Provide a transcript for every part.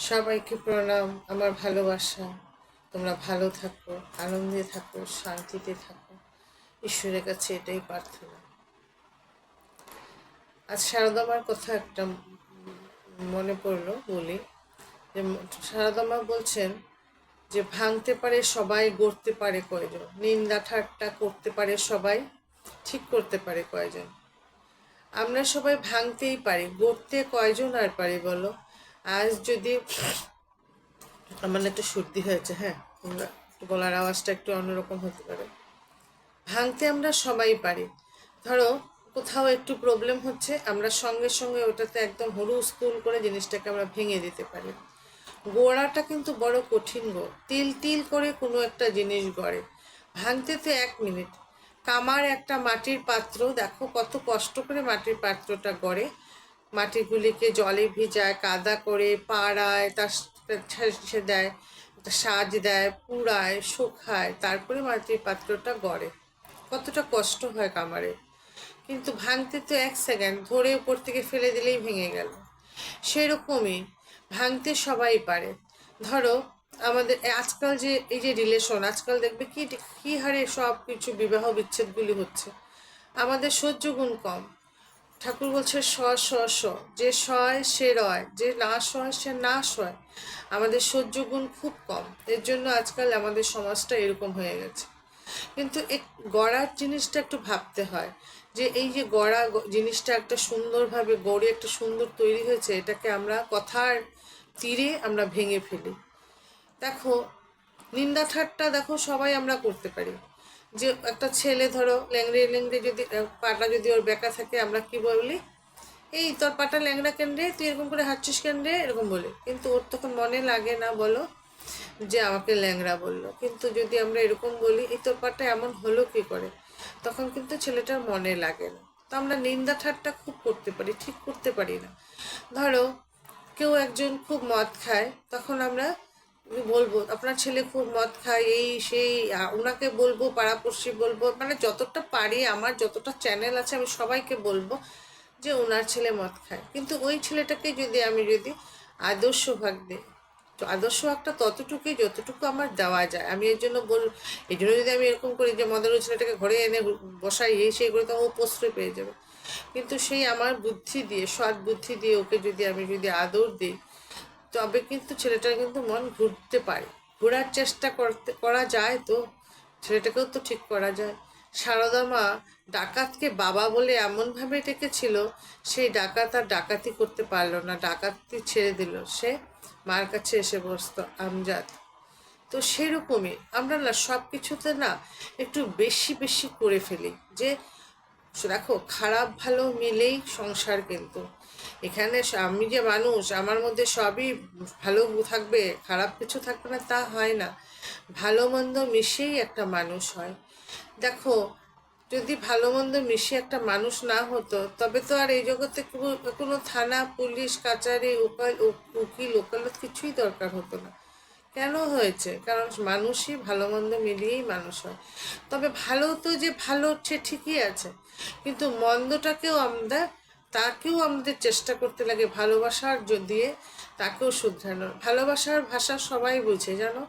সবাইকে প্রণাম, আমার ভালোবাসা। তোমরা ভালো থাকো, আনন্দে থাকো, শান্তিতে থাকো। ঈশ্বরের কাছে এটাই প্রার্থনা। আজ শারদামার কথা একটা মনে পড়লো, বলি যে শারদামা বলছেন যে ভাঙতে পারে সবাই, গড়তে পারে কয়জন। নিন্দা ঠাট্টা করতে পারে সবাই, ঠিক করতে পারে কয়জন। আমরা সবাই ভাঙতেই পারি, গড়তে কয়জন আর পারি বলো? আজ যদি আমার একটু সর্দি হয়েছে, হ্যাঁ, তোমরা একটু গলার আওয়াজটা একটু অন্যরকম হতে পারে। ভাঙতে আমরা সবাই পারি। ধরো কোথাও একটু প্রবলেম হচ্ছে, আমরা সঙ্গে সঙ্গে ওটাতে একদম হুড়ুস্থুল করে জিনিসটাকে আমরা ভেঙে দিতে পারি। গোড়াটা কিন্তু বড় কঠিন গো, তিল তিল করে কোনো একটা জিনিস গড়ে। ভাঙতে তো 1 মিনিট। কামার একটা মাটির পাত্র, দেখো কত কষ্ট করে মাটির পাত্রটা গড়ে। মাটিগুলিকে জলে ভিজায়, কাদা করে, পাড়ায়, তার সে দেয়, সাজ দেয়, পুড়ায়, শুকায়, তারপরে মাটির পাত্রটা গড়ে। কতটা কষ্ট হয় কামারে। কিন্তু ভাঙতে তো 1 সেকেন্ড, ধরে উপর থেকে ফেলে দিলেই ভেঙে গেল। সেরকমই ভাঙতে সবাই পারে। ধরো আমাদের আজকাল যে এই যে রিলেশন, আজকাল দেখবে কি কি হারে সব কিছু বিবাহ বিচ্ছেদগুলি হচ্ছে। আমাদের সহ্য গুণ কম। ঠাকুর বলছে স স স, যে সয় সে রয়, যে না সয় সে না সয়। আমাদের সহ্য গুণ খুব কম, এর জন্য আজকাল আমাদের সমাজটা এরকম হয়ে গেছে। কিন্তু এই গড়ার জিনিসটা একটু ভাবতে হয়, যে এই যে গড়া জিনিসটা একটা সুন্দরভাবে গড়ে একটা সুন্দর তৈরি হয়েছে, এটাকে আমরা কথার তীরে আমরা ভেঙে ফেলি। দেখো নিন্দা ঠাট্টা দেখো সবাই আমরা করতে পারি। যে একটা ছেলে ধরো ল্যাংড়ে ল্যাংড়ে যদি পাটা যদি ওর বেঁকা থাকে, আমরা কি বলি, এই তোর পাটা ল্যাংড়া কেন রে, তুই এরকম করে হাঁটছিস কেন রে, এরকম বলি। কিন্তু ওর তখন মনে লাগে না বলো, যে আমাকে ল্যাংড়া বললো। কিন্তু যদি আমরা এরকম বলি, এই তোর পাটা এমন হলো কি করে, তখন কিন্তু ছেলেটার মনে লাগে না। তো আমরা নিন্দা ঠাট্টা খুব করতে পারি, ঠিক করতে পারি না। ধরো কেউ একজন খুব মদ খায়, তখন আমরা বলবো আপনার ছেলে খুব মদ খায়, এই সেই, ওনাকে বলবো, পাড়াপড়শি বলবো, মানে যতটা পারি আমার যতটা চ্যানেল আছে আমি সবাইকে বলবো যে ওনার ছেলে মদ খায়। কিন্তু ওই ছেলেটাকে যদি আদর্শ ভাগ দিই, তো আদর্শ ভাগটা ততটুকুই যতটুকু আমার দেওয়া যায়। আমি এর জন্য এই জন্য যদি আমি এরকম করি যে মদের ওই ছেলেটাকে ঘরে এনে বসাই, এই সেই করে, তো ও প্রশ্রয় পেয়ে যাবে। কিন্তু সেই আমার বুদ্ধি দিয়ে, সৎ বুদ্ধি দিয়ে ওকে যদি আদর দিই, তবে কিন্তু ছেলেটার কিন্তু মন ঘুরতে পারে। ঘোরার চেষ্টা করা যায়, তো ছেলেটাকেও তো ঠিক করা যায়। সারদা মা ডাকাতকে বাবা বলে এমনভাবে ডেকেছিল, সেই ডাকাত আর ডাকাতি করতে পারলো না, ডাকাতি ছেড়ে দিল, সে মার কাছে এসে বসতো আমজাদ। তো সেরকমই আমরা না সব কিছুতে না একটু বেশি বেশি করে ফেলি। যে দেখো খারাপ ভালো মিলেই সংসার, কিন্তু এখানে আমি যে মানুষ, আমার মধ্যে সবই ভালো থাকবে, খারাপ কিছু থাকবে না, তা হয় না। ভালো মন্দ মিশেই একটা মানুষ হয়। দেখো যদি ভালো মন্দ মিশে একটা মানুষ না হতো, তবে তো আর এই জগতে কোনো থানা, পুলিশ, কাচারি, উকিল, ওকালত কিছুই দরকার হতো না। কেন হয়েছে? কারণ মানুষই ভালো মন্দ মিলিয়েই মানুষ হয়। তবে ভালো তো যে ভালো সে ঠিকই আছে, কিন্তু মন্দটাকেও তাকেও আমাদের চেষ্টা করতে লাগে ভালোবাসার দিয়ে তাকেও শুধরানোর। ভালোবাসার ভাষা সবাই বুঝে, জানো।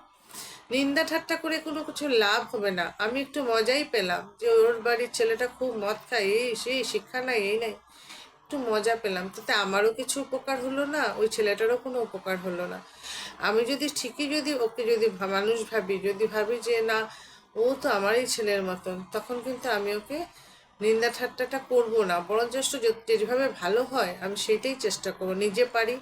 নিন্দা ঠাট্টা করে কোনো কিছু লাভ হবে না। আমি একটু মজাই পেলাম যে ওর বাড়ির ছেলেটা খুব মদ খায়, এই সেই, শিক্ষা নাই, এই নাই, একটু মজা পেলাম, তাতে আমারও কিছু উপকার হলো না, ওই ছেলেটারও কোনো উপকার হলো না। আমি যদি ঠিকই যদি ওকে যদি মানুষ ভাবি, যদি ভাবি যে না ও তো আমারই ছেলের মতন, তখন কিন্তু আমি ওকে নিন্দা ঠাট্টাটা করবো না, বরঞ্চ যেভাবে ভালো হয় আমি সেটাই চেষ্টা করবো। নিজে পারি,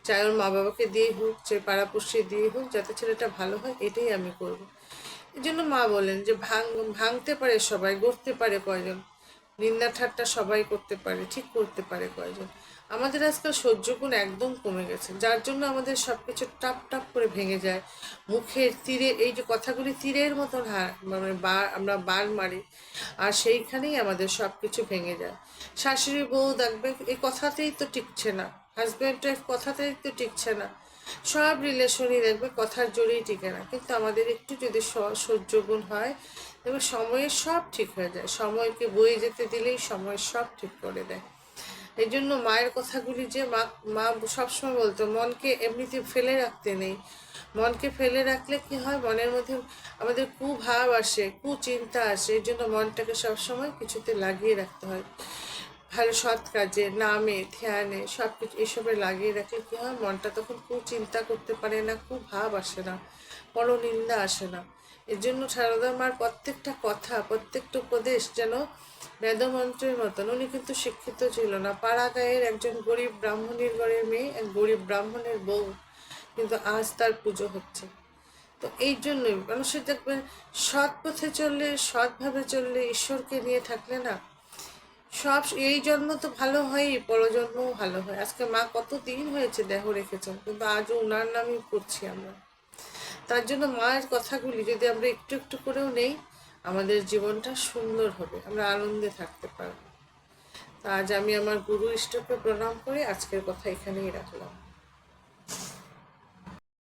চাই ওর মা বাবাকে দিয়েই হোক, চাই পাড়াপড়শি দিয়েই হোক, যাতে ছেলেটা ভালো হয়, এটাই আমি করবো। এই জন্য মা বলেন যে ভাঙতে পারে সবাই, গড়তে পারে কয়জন। নিন্দা ঠাট্টা সবাই করতে পারে, ঠিক করতে পারে কয়জন। আমাদের আজকাল সহ্যগুণ একদম কমে গেছে, যার জন্য আমাদের সব কিছু টাপ টাপ করে ভেঙে যায়। মুখের তীরে এই যে কথাগুলি তীরের মতন মানে আমরা বার মারি, আর সেইখানেই আমাদের সব কিছু ভেঙে যায়। শাশুড়ি বউ দেখবে এই কথাতেই তো টিকছে না, হাজব্যান্ড ওয়াইফ কথাতেই তো টিকছে না, সব রিলেশনই দেখবে কথার জোরেই টিকে না। কিন্তু আমাদের একটু যদি সহ্য গুণ হয়, দেখবে সময়ের সব ঠিক হয়ে যায়। সময়কে বয়ে যেতে দিলেই সময় সব ঠিক করে দেয়। এই জন্য মায়ের কথাগুলি যে মা মা সবসময় বলতো মনকে এমনিতে ফেলে রাখতে নেই। মনকে ফেলে রাখলে কি হয়, মনের মধ্যে আমাদের কুভাব আসে, কুচিন্তা আসে। এই জন্য মনটাকে সবসময় কিছুতে লাগিয়ে রাখতে হয়, ভালো সৎ কাজে, নামে, ধ্যানে, সব কিছু এসবে লাগিয়ে রাখলে কি হয়, মনটা তখন কুচিন্তা করতে পারে না, কুভাব আসে না, পরনিন্দা আসে না। এর জন্য সারদা মার প্রত্যেকটা কথা, প্রত্যেকটা উপদেশ যেন বেদমন্ত্রের মতন। উনি কিন্তু শিক্ষিত ছিল না, পাড়া গাঁয়ের একজন গরিব ব্রাহ্মণের ঘরের মেয়ে, এক গরিব ব্রাহ্মণের বউ, কিন্তু আজ তার পুজো হচ্ছে। তো এই জন্যই মানুষের দেখবেন সৎ পথে চললে, সৎভাবে চললে, ঈশ্বরকে নিয়ে থাকলে না, সব এই জন্ম তো ভালো হয়ই, পরজন্মও ভালো হয়। আজকে মা কত দিন হয়েছে দেহ রেখেছেন, কিন্তু আজও ওনার নামই করছি আমরা। তার জন্য মায়ের কথাগুলি যদি আমরা একটু একটু করেও নেই, আমাদের জীবনটা সুন্দর হবে, আমরা আনন্দে থাকতে পারবো। তা আজ আমি আমার গুরু ইষ্টকে প্রণাম করে আজকের কথা এখানেই রাখলাম।